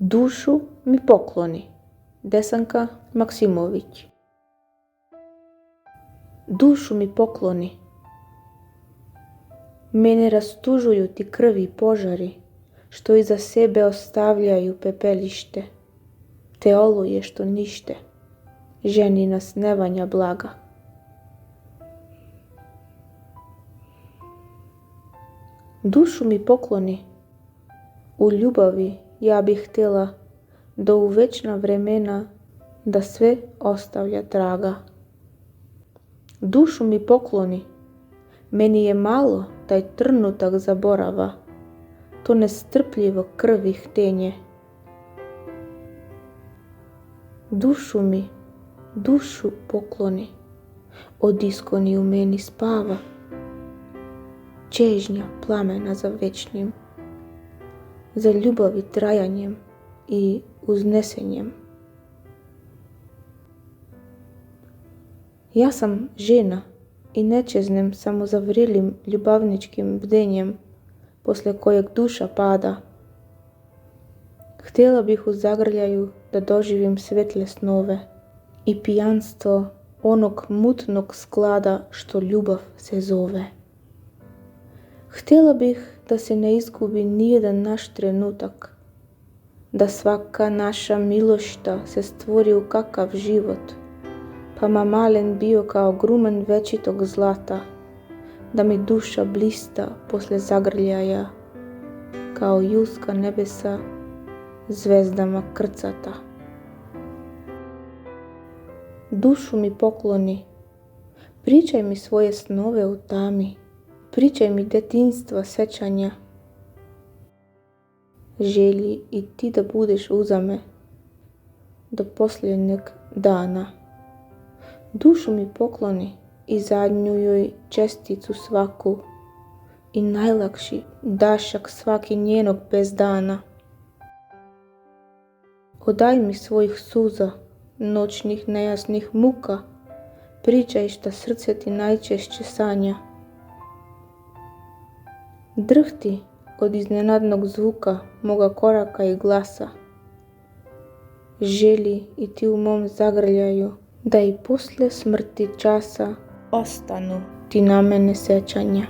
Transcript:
Dušu mi pokloni. Desanka Maksimović. Dušu mi pokloni. Mene rastužuju ti krvi požari, što iza sebe ostavljaju pepelište, te oluje što nište, ženi nas nevanja blaga. Dušu mi pokloni. U ljubavi ja bih htjela do u večna vremena da sve ostavlja traga. Dušu mi pokloni. Meni je malo taj trenutak zaborava, to nestrpljivo krvi htenje. Dušu mi, dušu pokloni, od iskoni u meni spava, čežnja plamena za večnim, za ljubavi trajanjem i uznesenjem. Ja sam žena i ne čeznem samo za vrilim ljubavničkim bdenjem, posle kojeg duša pada. Htjela bih u zagrljaju da doživim svetle snove i pijanstvo onog mutnog sklada što ljubav se zove. Htjela bih da se ne izgubi nijedan naš trenutak, da svaka naša milošta se stvori u kakav život, pa ma malen bio kao grumen večitog zlata, da mi duša blista posle zagrljaja, kao juska nebesa zvezdama krcata. Dušu mi pokloni, pričaj mi svoje snove u tami, pričaj mi detinjstva sećanja, želji i ti da budeš uza me do posljednjeg dana. Dušu mi pokloni i zadnju joj česticu svaku i najlakši dašak svaki njenog bezdana. Odaj mi svojih suza, noćnih nejasnih muka, pričaj šta srce ti najčešće sanja. Drhti od iznenadnog zvuka moga koraka i glasa, želi i ti u mom zagrljaju, da i poslije smrti časa ostanu ti na mene sećanja.